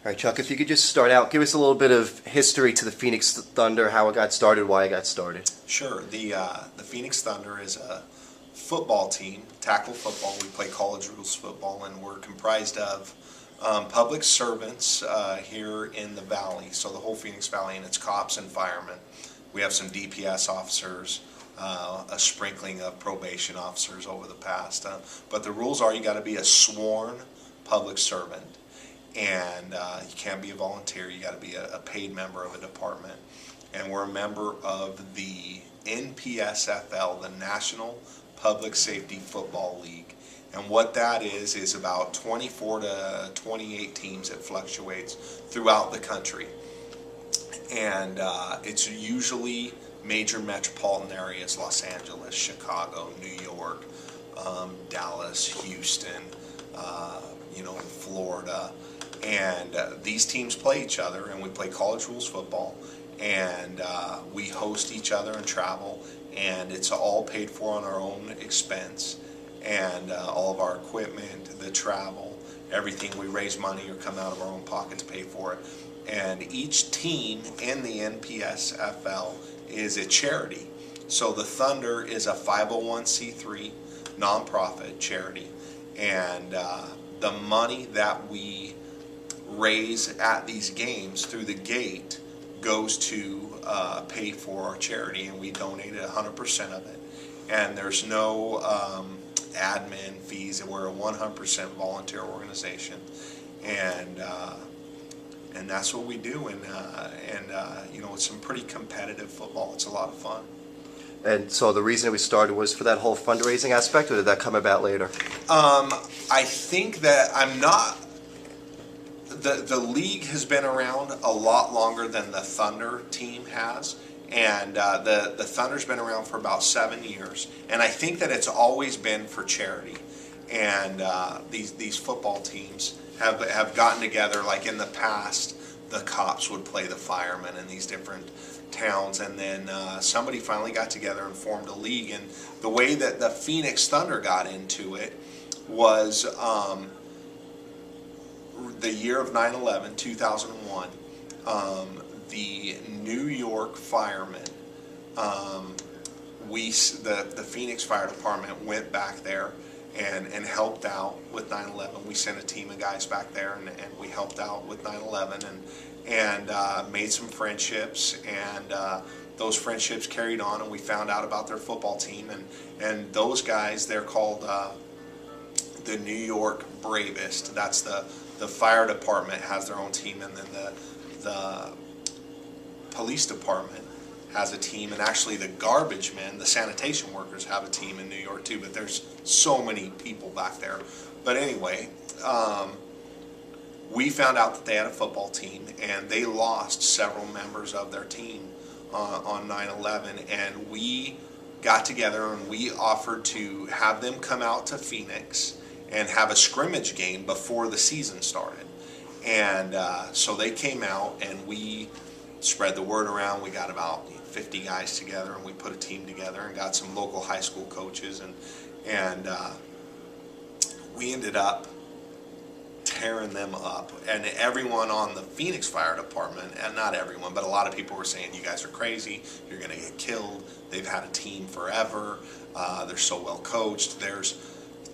All right, Chuck, if you could just start out, give us a little bit of history to the Phoenix Thunder, how it got started, why it got started. Sure. The Phoenix Thunder is a football team, tackle football. We play college rules football, and we're comprised of public servants here in the valley, so the whole Phoenix Valley, and it's cops and firemen. We have some DPS officers, a sprinkling of probation officers over the past. But the rules are you got to be a sworn public servant, and you can't be a volunteer. You got to be a paid member of a department. And we're a member of the NPSFL, the National Public Safety Football League. And what that is about 24 to 28 teams. It fluctuates throughout the country. And it's usually major metropolitan areas: Los Angeles, Chicago, New York, Dallas, Houston, Florida. And these teams play each other, and we play college rules football, and we host each other and travel, and it's all paid for on our own expense, and all of our equipment, the travel, everything, we raise money or come out of our own pocket to pay for it. And each team in the NPSFL is a charity. So the Thunder is a 501c3 nonprofit charity, and the money that we raise at these games through the gate goes to pay for our charity, and we donate 100% of it. And there's no admin fees, and we're a 100% volunteer organization, and that's what we do. And it's some pretty competitive football. It's a lot of fun. And so the reason we started was for that whole fundraising aspect, or did that come about later? I think that I'm not. The league has been around a lot longer than the Thunder team has, and the Thunder's been around for about 7 years, and I think that it's always been for charity. And these football teams have gotten together. Like in the past, the cops would play the firemen in these different towns, and then somebody finally got together and formed a league. And the way that the Phoenix Thunder got into it was the year of 9/11, 2001, the New York firemen, the Phoenix Fire Department went back there and helped out with 9/11. We sent a team of guys back there, and we helped out with 9/11 and made some friendships, and those friendships carried on, and we found out about their football team, and those guys, they're called the New York Bravest. That's the fire department has their own team, and then the police department has a team, and actually the garbage men, the sanitation workers, have a team in New York too, but there's so many people back there. But anyway, we found out that they had a football team, and they lost several members of their team on 9/11, and we got together and we offered to have them come out to Phoenix and have a scrimmage game before the season started. And so they came out, and we spread the word around. We got about 50 guys together, and we put a team together and got some local high school coaches, and we ended up tearing them up. And everyone on the Phoenix Fire Department, and not everyone, but a lot of people were saying, you guys are crazy, you're going to get killed. They've had a team forever. They're so well coached. There's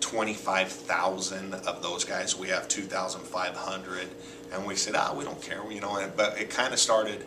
25,000 of those guys. We have 2,500, and we said, we don't care, but it kind of started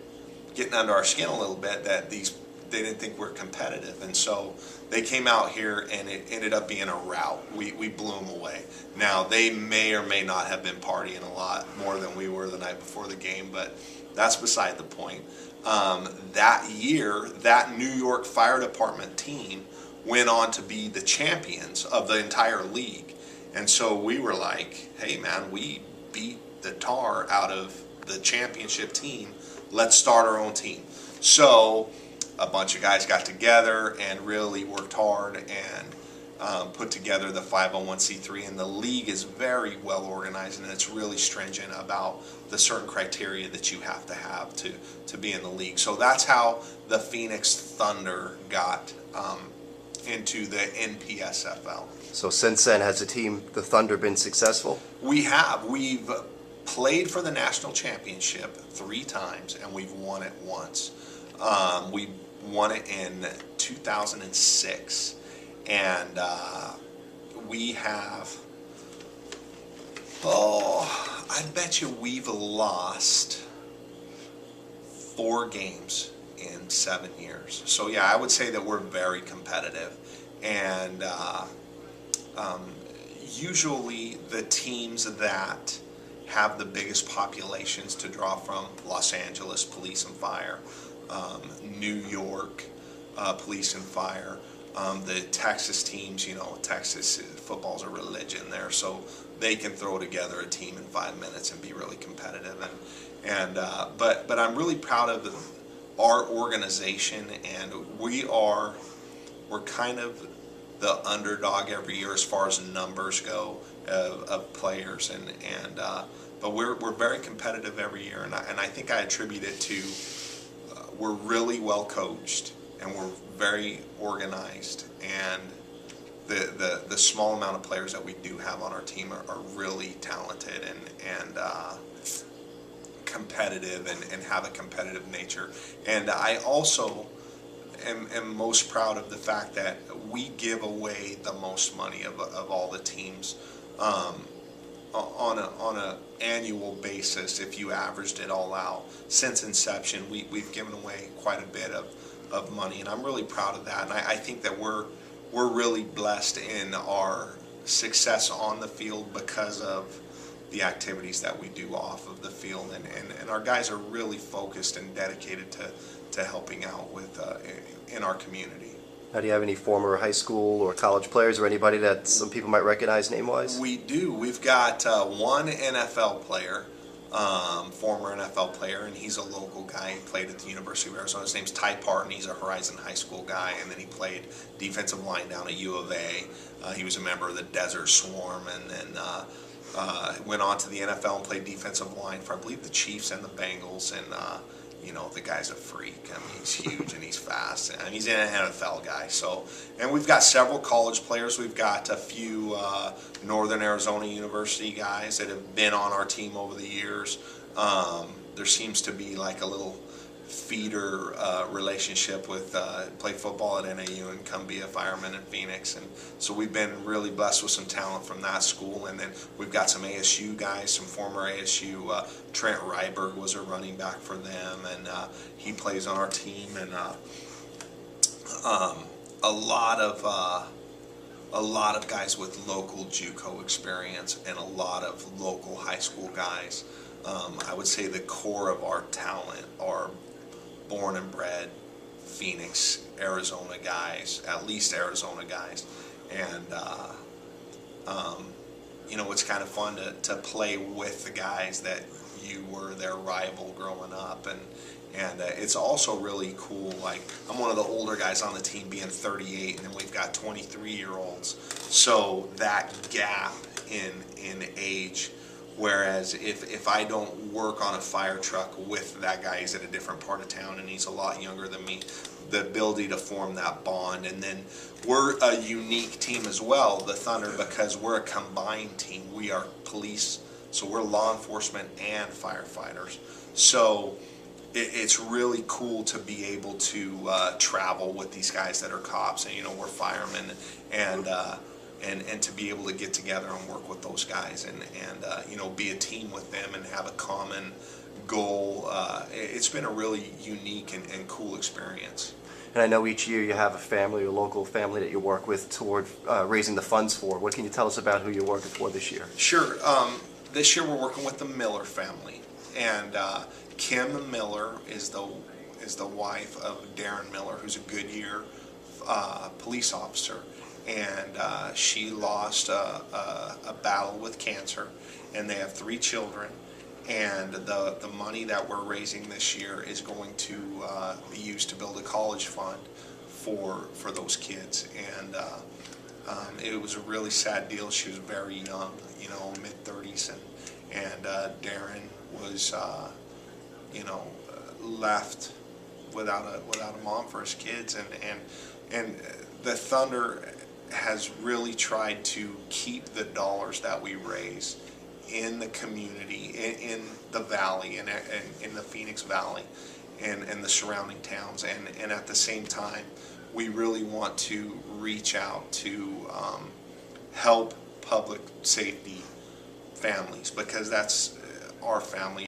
getting under our skin a little bit that they didn't think we're competitive, and so they came out here, and it ended up being a rout. We blew them away. Now, they may or may not have been partying a lot more than we were the night before the game, but that's beside the point. That year, that New York Fire Department team went on to be the champions of the entire league. And so we were like, hey man, we beat the tar out of the championship team. Let's start our own team. So a bunch of guys got together and really worked hard and put together the 501c3, and the league is very well organized, and it's really stringent about the certain criteria that you have to be in the league. So that's how the Phoenix Thunder got into the NPSFL. So since then, has the Thunder been successful? We have. We've played for the national championship 3 times, and we've won it once. We won it in 2006, and we have, I bet you we've lost 4 games in 7 years. So yeah, I would say that we're very competitive, and usually the teams that have the biggest populations to draw from: Los Angeles Police and Fire, New York Police and Fire, the Texas teams. You know, Texas football's a religion there, so they can throw together a team in 5 minutes and be really competitive. But I'm really proud of our organization, and we're kind of the underdog every year as far as numbers go of players, but we're very competitive every year, and I think I attribute it to we're really well coached, and we're very organized, and the small amount of players that we do have on our team are really talented and competitive and have a competitive nature. And I also am most proud of the fact that we give away the most money of all the teams on a annual basis. If you averaged it all out since inception, we've given away quite a bit of money, and I'm really proud of that. And I think that we're really blessed in our success on the field because of the activities that we do off of the field, and our guys are really focused and dedicated to helping out with in our community. Now, do you have any former high school or college players or anybody that some people might recognize name-wise? We do. We've got one NFL player, former NFL player, and he's a local guy. He played at the University of Arizona. His name's Ty Parton. He's a Horizon High School guy, and then he played defensive line down at U of A. He was a member of the Desert Swarm, and then went on to the NFL and played defensive line for, I believe, the Chiefs and the Bengals. And you know, the guy's a freak. I mean, he's huge and he's fast, and he's an NFL guy. So, and we've got several college players. We've got a few Northern Arizona University guys that have been on our team over the years. There seems to be like a little feeder relationship with play football at NAU and come be a fireman in Phoenix, and so we've been really blessed with some talent from that school. And then we've got some ASU guys, some former ASU. Trent Ryberg was a running back for them, and he plays on our team. And a lot of guys with local JUCO experience and a lot of local high school guys. I would say the core of our talent are born and bred Phoenix, Arizona guys, at least Arizona guys. And you know, it's kind of fun to play with the guys that you were their rival growing up, and it's also really cool. Like, I'm one of the older guys on the team, being 38, and then we've got 23-year-olds, so that gap in age. Whereas if I don't work on a fire truck with that guy, he's at a different part of town and he's a lot younger than me, the ability to form that bond. And then we're a unique team as well, the Thunder, because we're a combined team. We are police, so we're law enforcement and firefighters. So it's really cool to be able to travel with these guys that are cops, and, you know, we're firemen, and to be able to get together and work with those guys and you know, be a team with them and have a common goal. It's been a really unique and cool experience. And I know each year you have a family, a local family that you work with toward raising the funds for. What can you tell us about who you're working for this year? Sure. This year we're working with the Miller family, and Kim Miller is the wife of Darren Miller, who's a Goodyear police officer. And she lost a battle with cancer, and they have 3 children. And the money that we're raising this year is going to be used to build a college fund for those kids. And it was a really sad deal. She was very young, you know, mid-30s, and Darren was, you know, left without a mom for his kids, and the Thunder has really tried to keep the dollars that we raise in the community, in the valley, and in the Phoenix Valley, and the surrounding towns. And at the same time, we really want to reach out to help public safety families, because that's our family.